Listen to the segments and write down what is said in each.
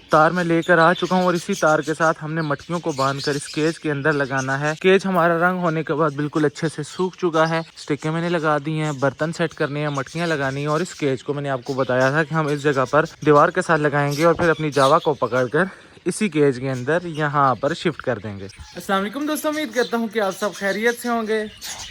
तार मैं लेकर आ चुका हूँ और इसी तार के साथ हमने मटकियों को बांधकर इस केज के अंदर लगाना है। केज हमारा रंग होने के बाद बिल्कुल अच्छे से सूख चुका है। स्टिकें मैंने लगा दी हैं, बर्तन सेट करने हैं, मटकियाँ लगानी है और इस केज को मैंने आपको बताया था कि हम इस जगह पर दीवार के साथ लगाएंगे और फिर अपनी जावा को पकड़कर इसी केज के अंदर यहाँ पर शिफ्ट कर देंगे। अस्सलाम वालेकुम दोस्तों, उम्मीद करता हूँ कि आप सब खैरियत से होंगे।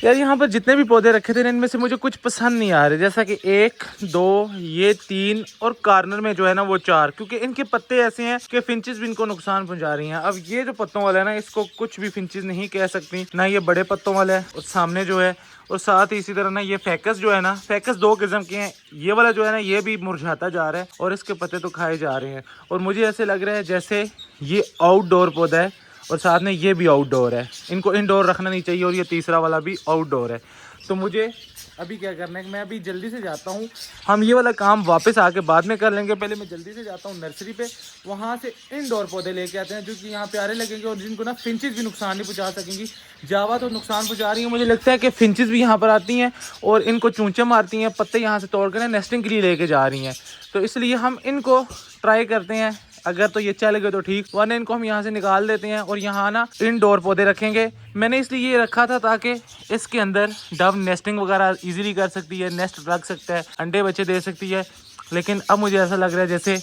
यार यहाँ पर जितने भी पौधे रखे थे इनमें से मुझे कुछ पसंद नहीं आ रहे, जैसा कि 1, 2, ये 3 और कॉर्नर में जो है ना वो 4, क्योंकि इनके पत्ते ऐसे हैं कि फिंचेस भी इनको नुकसान पहुंचा रही हैं। अब ये जो पत्तों वाला है ना, इसको कुछ भी फिंचेस नहीं कह सकती, ना ये बड़े पत्तों वाला है और सामने जो है, और साथ ही इसी तरह ना ये फैकस जो है ना, फैकस 2 किस्म के हैं। ये वाला जो है ना ये भी मुरझाता जा रहा है और इसके पत्ते तो खाए जा रहे हैं और मुझे ऐसे लग रहा है जैसे ये आउटडोर पौधा है और साथ में ये भी आउटडोर है। इनको इंडोर रखना नहीं चाहिए और ये तीसरा वाला भी आउटडोर है। तो मुझे अभी क्या करना है कि मैं अभी जल्दी से जाता हूँ, हम ये वाला काम वापस आके बाद में कर लेंगे। पहले मैं जल्दी से जाता हूँ नर्सरी पे, वहाँ से इंडोर पौधे लेके आते हैं जो कि यहाँ प्यारे लगेंगे और जिनको ना फिंचेस भी नुकसान नहीं पहुँचा सकेंगी। जावा तो नुकसान पहुँचा रही है, मुझे लगता है कि फिंचेस भी यहाँ पर आती हैं और इनको चूंचे मारती हैं, पत्ते यहाँ से तोड़ कर नेस्टिंग के लिए लेके जा रही हैं। तो इसलिए हम इनको ट्राई करते हैं, अगर तो ये चल गए तो ठीक, वरना इनको हम यहाँ से निकाल देते हैं और यहाँ ना इंडोर पौधे रखेंगे। मैंने इसलिए ये रखा था ताकि इसके अंदर डव नेस्टिंग वगैरह इजीली कर सकती है, नेस्ट रख सकता है, अंडे बच्चे दे सकती है। लेकिन अब मुझे ऐसा लग रहा है जैसे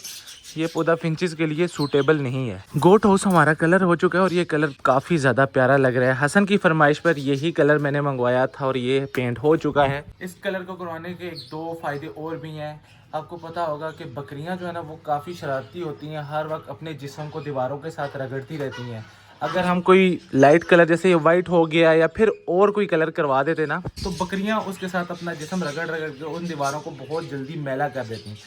ये पौधा फिंचेस के लिए सूटेबल नहीं है। गोट हाउस हमारा कलर हो चुका है और ये कलर काफ़ी ज़्यादा प्यारा लग रहा है। हसन की फरमाइश पर यही कलर मैंने मंगवाया था और ये पेंट हो चुका है। इस कलर को करवाने के 2 फ़ायदे और भी हैं। आपको पता होगा कि बकरियां जो है ना वो काफ़ी शरारती होती हैं, हर वक्त अपने जिस्म को दीवारों के साथ रगड़ती रहती हैं। अगर हम कोई लाइट कलर जैसे ये वाइट हो गया या फिर और कोई कलर करवा देते ना, तो बकरियां उसके साथ अपना जिस्म रगड़ रगड़ के उन दीवारों को बहुत जल्दी मैला कर देती हैं।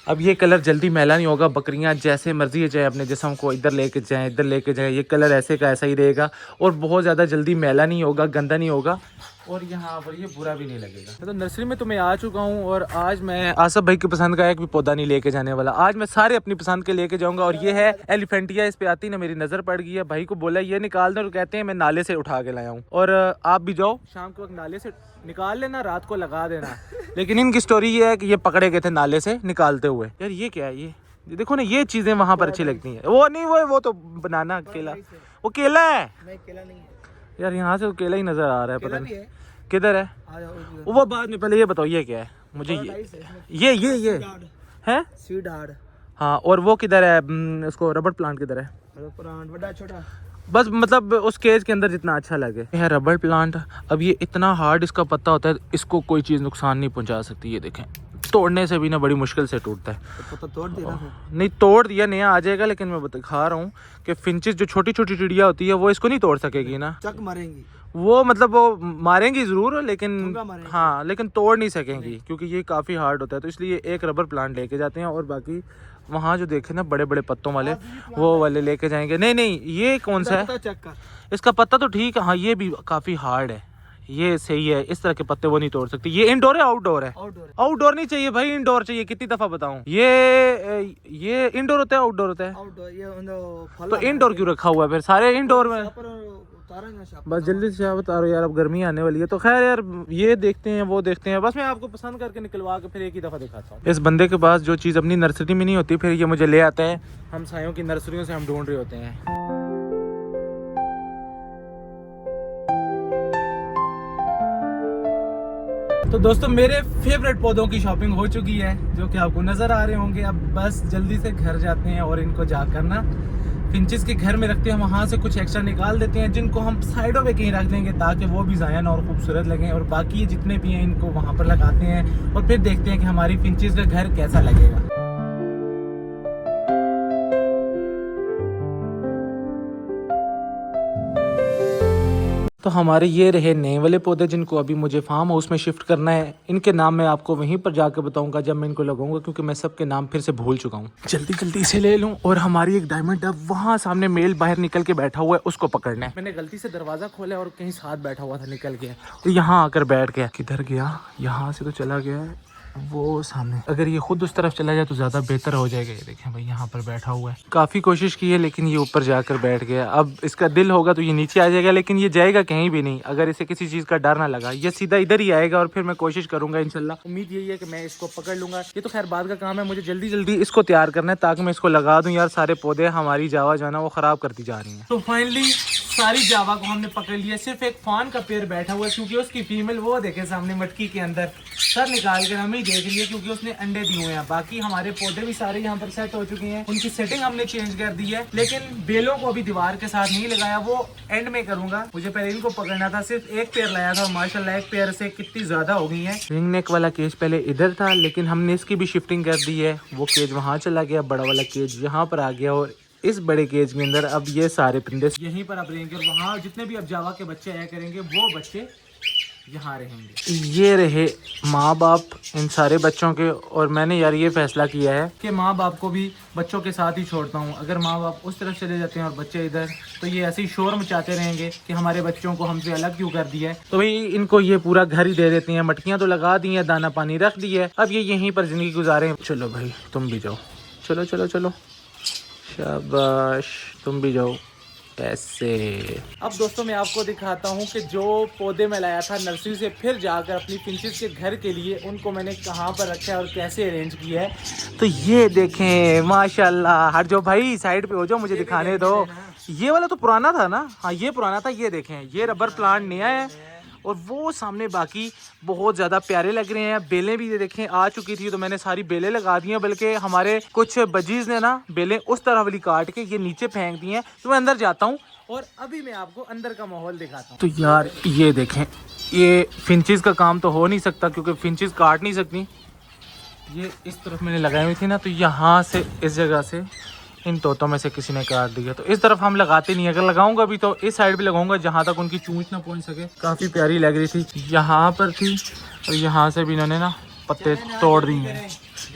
अब ये कलर जल्दी मैला नहीं होगा, बकरियां जैसे मर्जी जाए अपने जिस्म को इधर लेके जाएं, इधर लेके जाएं, ये कलर ऐसे का ऐसा ही रहेगा और बहुत ज़्यादा जल्दी मैला नहीं होगा, गंदा नहीं होगा और यहाँ पर ये बुरा भी नहीं लगेगा। तो नर्सरी में तो मैं आ चुका हूँ और आज मैं आसफ भाई की पसंद का एक भी पौधा नहीं लेके जाने वाला। आज मैं सारे अपनी पसंद के लेके जाऊँगा और ये है एलिफेंटिया। इस पे आती ना मेरी नज़र पड़ गई है, भाई को बोला ये निकाल दो, कहते हैं मैं नाले से उठा के लाया हूँ। और आप भी जाओ शाम के वक्त नाले से निकाल लेना, रात को लगा देना। लेकिन इनकी स्टोरी ये है कि ये पकड़े गए थे नाले से निकालते हुए। यार ये क्या है, ये देखो ना, ये चीजें वहां पर अच्छी लगती हैं। वो नहीं, वो तो बनाना केला, वो केला है। नहीं, केला नहीं है यार, यहाँ से तो केला ही नजर आ रहा है, पता नहीं किधर है वो। बाद में पहले ये बताओ ये क्या है मुझे। ये है सीड हार्ड। हाँ, और वो किधर है, उसको रबड़ प्लांट किधर है? बड़ा छोटा, बस मतलब उस केज के अंदर जितना अच्छा लगे है रबड़ प्लांट। अब ये इतना हार्ड इसका पत्ता होता है, इसको कोई चीज़ नुकसान नहीं पहुंचा सकती। ये देखें, तोड़ने से भी ना बड़ी मुश्किल से टूटता है। तो पत्ता तोड़ दिया नहीं, तोड़ दिया नया आ जाएगा, लेकिन मैं दिखा रहा हूँ कि फिंचेस जो छोटी छोटी चिड़िया होती है वो इसको नहीं तोड़ सकेगी ना। चक मारेंगी वो, मतलब वो मारेंगी ज़रूर लेकिन हाँ, लेकिन तोड़ नहीं सकेंगी क्योंकि ये काफ़ी हार्ड होता है। तो इसलिए एक रबर प्लांट लेके जाते हैं और बाकी वहाँ जो देखे ना बड़े बड़े पत्तों वाले, वो वाले लेके जाएंगे। नहीं, ये कौन सा है? इसका पत्ता तो ठीक है, हाँ ये भी काफ़ी हार्ड है, ये सही है। इस तरह के पत्ते वो नहीं तोड़ सकती। ये इंडोर है आउटडोर है? आउटडोर नहीं चाहिए भाई, इंडोर चाहिए। कितनी दफ़ा बताऊं, ये इंडोर होता है आउटडोर होता है? तो इंडोर क्यों रखा हुआ है फिर? सारे इंडोर में बस जल्दी से आप बता रहे हो यार, अब गर्मी आने वाली है। तो खैर यार, ये देखते हैं वो देखते हैं, बस मैं आपको पसंद करके निकलवा के फिर एक ही दफ़ा दिखाता हूँ। इस बंदे के पास जो चीज़ अपनी नर्सरी में नहीं होती फिर ये मुझे ले आता है। हम सायों की नर्सरियों से हम ढूंढ रहे होते हैं। तो दोस्तों मेरे फेवरेट पौधों की शॉपिंग हो चुकी है, जो कि आपको नज़र आ रहे होंगे। अब बस जल्दी से घर जाते हैं और इनको जाकर ना फिंचेस के घर में रखते हैं, वहाँ से कुछ एक्स्ट्रा निकाल देते हैं जिनको हम साइडों पे कहीं रख देंगे ताकि वो भी ज़ायन और खूबसूरत लगें, और बाकी जितने भी हैं इनको वहाँ पर लगाते हैं और फिर देखते हैं कि हमारी फिंचेस का घर कैसा लगेगा। तो हमारे ये रहे नए वाले पौधे जिनको अभी मुझे फार्म हाउस में शिफ्ट करना है। इनके नाम मैं आपको वहीं पर जाकर बताऊंगा जब मैं इनको लगाऊंगा, क्योंकि मैं सबके नाम फिर से भूल चुका हूँ। जल्दी जल्दी से ले लूँ। और हमारी एक डायमंड डव वहाँ सामने मेल बाहर निकल के बैठा हुआ है, उसको पकड़ना है। मैंने गलती से दरवाजा खोला और कहीं साथ बैठा हुआ था, निकल गया और यहाँ आकर बैठ गया। किधर गया? यहाँ से तो चला गया है। वो सामने, अगर ये खुद उस तरफ चला जाए तो ज़्यादा बेहतर हो जाएगा। ये देखें भाई यहाँ पर बैठा हुआ है, काफ़ी कोशिश की है लेकिन ये ऊपर जाकर बैठ गया। अब इसका दिल होगा तो ये नीचे आ जाएगा, लेकिन ये जाएगा कहीं भी नहीं अगर इसे किसी चीज़ का डर ना लगा। ये सीधा इधर ही आएगा और फिर मैं कोशिश करूंगा इंशाल्लाह। उम्मीद यही है कि मैं इसको पकड़ लूंगा। ये तो खैर बाद का काम है, मुझे जल्दी जल्दी इसको तैयार करना है ताकि मैं इसको लगा दूँ। यार सारे पौधे हमारी जावा जो है ना वो ख़राब करती जा रही हैं। तो फाइनली सारी जावा को हमने पकड़ लिया। सिर्फ एक फान का पेड़ बैठा हुआ है क्योंकि उसकी फीमेल वो देखे सामने मटकी के अंदर सर निकाल कर हमें ही देख लिया क्योंकि उसने अंडे दिए हुए हैं। बाकी हमारे पौधे भी सारे यहाँ पर सेट हो चुके हैं, उनकी सेटिंग हमने चेंज कर दी है, लेकिन बेलों को अभी दीवार के साथ नहीं लगाया, वो एंड में करूंगा। मुझे पहले इनको पकड़ना था, सिर्फ एक पेड़ लाया था और माशाल्लाह एक पेड़ से कितनी ज्यादा हो गई है। रिंग नेक वाला केज पहले इधर था लेकिन हमने इसकी भी शिफ्टिंग कर दी है। वो केज वहाँ चला गया, बड़ा वाला केज यहाँ पर आ गया और इस बड़े केज के अंदर अब ये सारे परिंदे यहीं पर अब रहेंगे। वहाँ जितने भी अब जावा के बच्चे आया करेंगे वो बच्चे यहाँ रहेंगे। ये रहे माँ बाप इन सारे बच्चों के, और मैंने यार ये फैसला किया है कि माँ बाप को भी बच्चों के साथ ही छोड़ता हूँ। अगर माँ बाप उस तरफ चले जाते हैं और बच्चे इधर, तो ये ऐसे ही शोर मचाते रहेंगे कि हमारे बच्चों को हमसे अलग क्यों कर दिया है। तो भाई इनको ये पूरा घर ही दे देती हैं। मटकियाँ तो लगा दी हैं, दाना पानी रख दी है, अब ये यहीं पर जिंदगी गुजारे। चलो भाई तुम भी जाओ, चलो चलो चलो, शाबाश तुम भी जाओ ऐसे। अब दोस्तों मैं आपको दिखाता हूँ कि जो पौधे मैं लाया था नर्सरी से फिर जाकर अपनी फिंचेस के घर के लिए, उनको मैंने कहाँ पर रखा है और कैसे अरेंज किया है। तो ये देखें माशाल्लाह। हट जाओ भाई, साइड पे हो जाओ, मुझे दिखाने दो। ये वाला तो पुराना था ना, हाँ ये पुराना था। ये देखें ये रबर प्लांट नया है और वो सामने बाकी बहुत ज़्यादा प्यारे लग रहे हैं। बेलें भी ये देखें आ चुकी थी तो मैंने सारी बेलें लगा दी हैं, बल्कि हमारे कुछ बजीज ने ना बेलें उस तरह वाली काट के ये नीचे फेंक दी हैं। तो मैं अंदर जाता हूँ और अभी मैं आपको अंदर का माहौल दिखाता हूँ। तो यार ये देखें, ये फिंचेस का काम तो हो नहीं सकता क्योंकि फिंचेस काट नहीं सकती। ये इस तरफ मैंने लगाई हुई थी ना, तो यहाँ से इस जगह से इन तोतों में से किसी ने काट दिया। तो इस तरफ हम लगाते नहीं, अगर लगाऊंगा भी तो इस साइड भी लगाऊंगा जहाँ तक उनकी चूंच ना पहुँच सके। काफ़ी प्यारी लग रही थी, यहाँ पर थी और यहाँ से भी इन्होंने ना पत्ते तोड़ दिए हैं।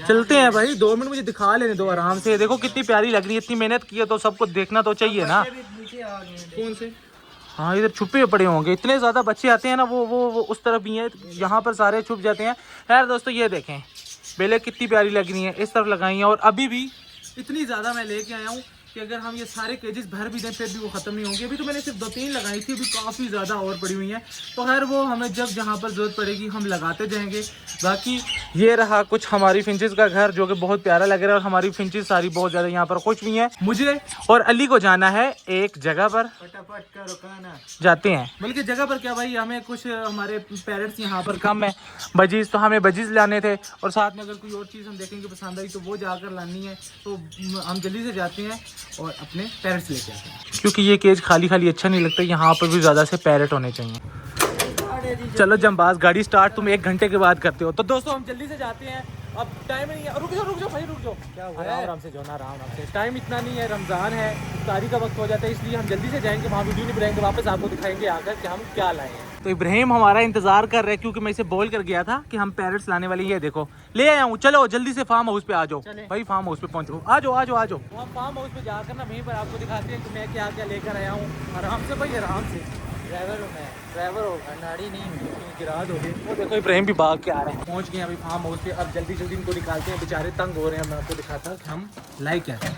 चलते हैं भाई, 2 मिनट मुझे दिखा लेने दो आराम से। देखो कितनी प्यारी लग रही है, इतनी मेहनत की है तो सबको देखना तो चाहिए ना। कौन से? हाँ इधर छुपे पड़े होंगे, इतने ज़्यादा बच्चे आते हैं ना, वो उस तरफ भी हैं, यहाँ पर सारे छुप जाते हैं। खैर दोस्तों ये देखें बेलें कितनी प्यारी लग रही हैं, इस तरफ लगाई हैं और अभी भी इतनी ज़्यादा मैं लेके आया हूँ कि अगर हम ये सारे केजेस भर भी दें फिर भी वो ख़त्म नहीं होंगे। अभी तो मैंने सिर्फ 2-3 लगाई थी, अभी काफ़ी ज़्यादा और पड़ी हुई हैं। तो खैर वो हमें जब जहाँ पर ज़रूरत पड़ेगी हम लगाते जाएंगे। बाकी ये रहा कुछ हमारी फिंचेस का घर जो कि बहुत प्यारा लग रहा है और हमारी फिंचेस सारी बहुत ज़्यादा यहाँ पर खुश हुई हैं। मुझे और अली को जाना है एक जगह पर, फटाफट का रुकाना जाते हैं। बल्कि जगह पर क्या भाई, हमें कुछ हमारे पेरेंट्स यहाँ पर कम है बजीज, तो हमें बजीज लाने थे और साथ में अगर कोई और चीज़ हम देखेंगे पसंद आई तो वो जाकर लानी है। तो हम जल्दी से जाते हैं और अपने पैरेट्स लेके आते हैं क्योंकि ये केज खाली खाली अच्छा नहीं लगता, यहाँ पर भी ज़्यादा से पैरेट होने चाहिए। चलो जंबाज गाड़ी स्टार्ट तुम 1 घंटे के बाद करते हो। तो दोस्तों हम जल्दी से जाते हैं, अब टाइम नहीं है। रुक जाओ भाई रुक जाओ, क्या हुआ? आराम से जाओ ना, आराम से। टाइम इतना नहीं है, रमज़ान है, इफ्तारी का वक्त हो जाता है, इसलिए हम जल्दी से जाएंगे, वहाँ वीडियो नहीं बनाएंगे, वापस आपको दिखाएंगे आकर कि हम क्या लाए हैं। तो इब्राहिम हमारा इंतजार कर रहे हैं क्योंकि मैं इसे बोल कर गया था कि हम पैरेट्स लाने वाले। ये देखो ले आया हूँ, चलो जल्दी से फार्म हाउस पे आ जाओ भाई, फार्म हाउस पे पहुँचो, आ जाओ। हम फार्म हाउस पे जाकर ना वहीं पर आपको दिखाते हैं कि मैं क्या क्या लेकर आया हूँ। आराम से भाई आराम से, ड्राइवर हो नाड़ी नहीं गिरा दोगे। वो देखो इब्राहिम भी भाग के आ रहे हैं। पहुँच गए अभी फार्म हाउस पे, अब जल्दी जल्दी इनको निकालते हैं, बेचारे तंग हो रहे हैं। मैं आपको दिखाता हूँ कि हम लाए क्या हैं।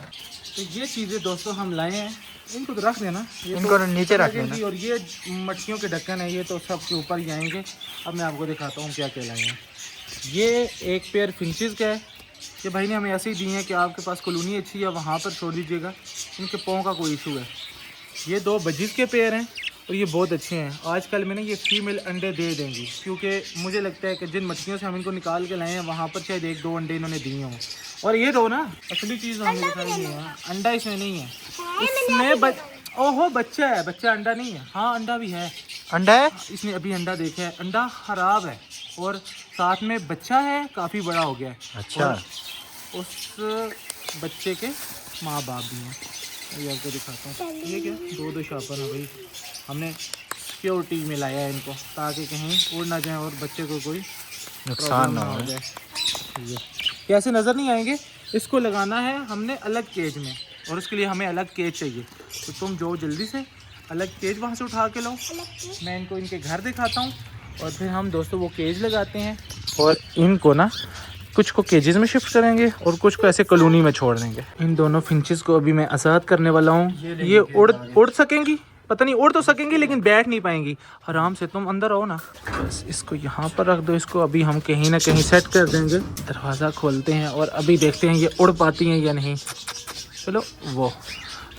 तो ये चीज़ें दोस्तों हम लाए हैं, इनको तो रख देना, इनको तो नीचे रख देना। और ये मटकियों के ढक्कन है, ये तो सबके ऊपर ही आएंगे। अब मैं आपको दिखाता हूँ क्या क्या लाए हैं। ये एक पेयर फिंचेस का है, ये भाई ने हमें ऐसे ही दिए हैं कि आपके पास कॉलोनी अच्छी है वहाँ पर छोड़ दीजिएगा, इनके पाँव का कोई इशू है। ये 2 बजीज के पेयर हैं और ये बहुत अच्छे हैं। आजकल में ना ये फीमेल अंडे दे देंगी क्योंकि मुझे लगता है कि जिन मछलियों से हम इनको निकाल के लाए हैं वहाँ पर शायद 1-2 अंडे इन्होंने दिए हों। और ये दो ना असली चीज़ हमें दिखाई है, अंडा इसमें नहीं है, इसमें ओहो बच्चा है, बच्चा अंडा नहीं है। हाँ अंडा भी है, अंडा है इसमें, अभी अंडा देखा है, अंडा खराब है और साथ में बच्चा है, काफ़ी बड़ा हो गया है। अच्छा, उस बच्चे के माँ बाप भी हैं, ये आपको दिखाता हूँ। ये क्या 2 शापर है भाई, हमने सिक्योरिटी में लाया है इनको ताकि कहीं उड़ ना जाए और बच्चे को कोई नुकसान ना हो जाए। ये कैसे नज़र नहीं आएंगे, इसको लगाना है हमने अलग केज में और उसके लिए हमें अलग केज चाहिए। तो तुम जो जल्दी से अलग केज वहाँ से उठा के लो, मैं इनको इनके घर दिखाता हूँ और फिर हम दोस्तों वो केज लगाते हैं और इनको ना कुछ को केजेस में शिफ्ट करेंगे और कुछ को ऐसे कॉलोनी में छोड़ देंगे। इन दोनों फिंचेस को अभी मैं आज़ाद करने वाला हूँ। ये उड़ सकेंगी, पता नहीं उड़ तो सकेंगी लेकिन बैठ नहीं पाएंगी। आराम से तुम अंदर आओ ना। बस इसको यहाँ पर रख दो। इसको अभी हम कहीं ना कहीं सेट कर देंगे। दरवाज़ा खोलते हैं और अभी देखते हैं ये उड़ पाती हैं या नहीं। चलो वो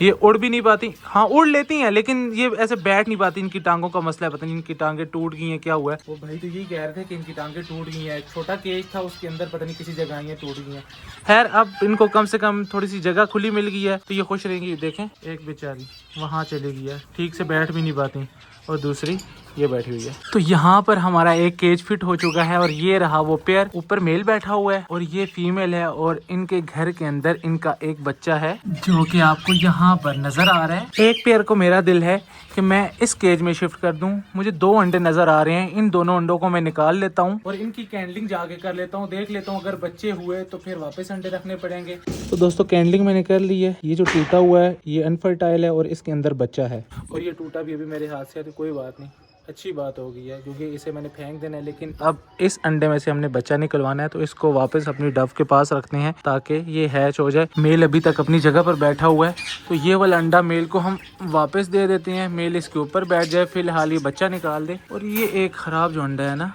ये उड़ भी नहीं पाती, हाँ उड़ लेती हैं लेकिन ये ऐसे बैठ नहीं पाती। इनकी टांगों का मसला है, पता नहीं इनकी टांगें टूट गई हैं क्या हुआ है। वो भाई तो यही कह रहे थे कि इनकी टांगें टूट गई हैं। एक छोटा केज था उसके अंदर पता नहीं किसी जगह ये टूट गई हैं। खैर अब इनको कम से कम थोड़ी सी जगह खुली मिल गई है तो ये खुश रहेंगी। देखें एक बेचारी वहाँ चली गई है, ठीक से बैठ भी नहीं पाती, और दूसरी ये बैठी हुई है। तो यहाँ पर हमारा एक केज फिट हो चुका है और ये रहा वो पेयर। ऊपर मेल बैठा हुआ है और ये फीमेल है और इनके घर के अंदर इनका एक बच्चा है जो कि आपको यहाँ पर नजर आ रहा है। एक पेयर को मेरा दिल है कि मैं इस केज में शिफ्ट कर दूं। मुझे 2 अंडे नजर आ रहे हैं, इन दोनों अंडों को मैं निकाल लेता हूँ और इनकी कैंडलिंग जाके कर लेता हूँ, देख लेता हूँ अगर बच्चे हुए तो फिर वापस अंडे रखने पड़ेंगे। तो दोस्तों कैंडलिंग मैंने कर ली है। ये जो टूटा हुआ है ये अनफर्टाइल है और इसके अंदर बच्चा है और ये टूटा भी अभी मेरे हाथ से है तो कोई बात नहीं, अच्छी बात हो गई है क्योंकि इसे मैंने फेंक देना है। लेकिन अब इस अंडे में से हमने बच्चा निकलवाना है तो इसको वापस अपनी डव के पास रखते हैं ताकि ये हैच हो जाए। मेल अभी तक अपनी जगह पर बैठा हुआ है तो ये वाला अंडा मेल को हम वापस दे देते हैं। मेल इसके ऊपर बैठ जाए, फिलहाल ये बच्चा निकाल दे। और ये एक ख़राब जो अंडा है ना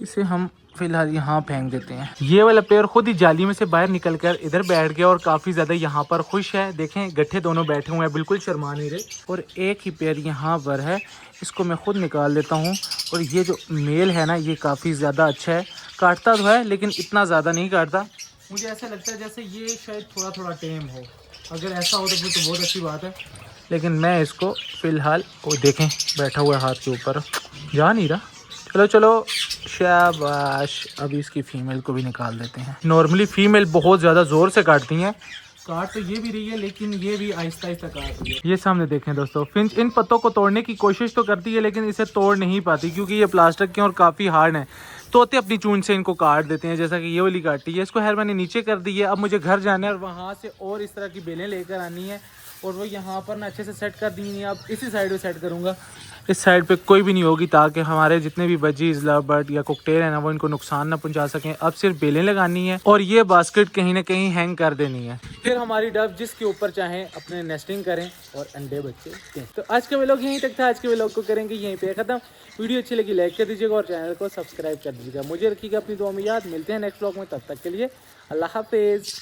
इसे हम फिलहाल यहाँ फेंक देते हैं। ये वाला पेड़ खुद ही जाली में से बाहर निकल कर इधर बैठ गया और काफ़ी ज़्यादा यहाँ पर खुश है। देखें गट्ठे दोनों बैठे हुए हैं, बिल्कुल शर्मा नहीं रहे। और एक ही पेड़ यहाँ पर है, इसको मैं खुद निकाल देता हूँ। और ये जो मेल है ना ये काफ़ी ज़्यादा अच्छा है, काटता तो है लेकिन इतना ज़्यादा नहीं काटता। मुझे ऐसा लगता है जैसे ये शायद थोड़ा थोड़ा टेम हो। अगर ऐसा हो तो फिर तो बहुत अच्छी बात है। लेकिन मैं इसको फ़िलहाल वो देखें बैठा हुआ हाथ के ऊपर, जा नहीं रहा। चलो चलो शाबाश। अभी इसकी फीमेल को भी निकाल देते हैं। नॉर्मली फीमेल बहुत ज़्यादा ज़ोर से काटती हैं, काट तो ये भी रही है लेकिन ये भी आहिस्ता आहिस्ता काट रही है। ये सामने देखें दोस्तों, फिंच इन पत्तों को तोड़ने की कोशिश तो करती है लेकिन इसे तोड़ नहीं पाती क्योंकि ये प्लास्टिक के और काफ़ी हार्ड है। तोते अपनी चूंच से इनको काट देते हैं, जैसा कि ये वाली काटी है। इसको खैर मैंने नीचे कर दी है। अब मुझे घर जाना है और वहाँ से और इस तरह की बेलें लेकर आनी है और वो यहाँ पर ना अच्छे से सेट कर दी है। अब इसी साइड पे सेट करूँगा, इस साइड पे कोई भी नहीं होगी ताकि हमारे जितने भी बजीज लव बर्ड या कुकटेल है ना वो इनको नुकसान ना पहुंचा सकें। अब सिर्फ बेलें लगानी है और ये बास्केट कहीं ना कहीं हैंग कर देनी है। फिर हमारी डव जिसके ऊपर चाहें अपने नेस्टिंग करें और अंडे बच्चे दें। तो आज का व्लॉग यहीं तक था। आज के व्लॉग को करेंगे यहीं पे खत्म। वीडियो अच्छी लगी लाइक कर दीजिएगा और चैनल को सब्सक्राइब कर दीजिएगा। मुझे रखिएगा अपनी दुआ में याद। मिलते हैं नेक्स्ट व्लॉग में, तब तक के लिए अल्लाह हाफिज़।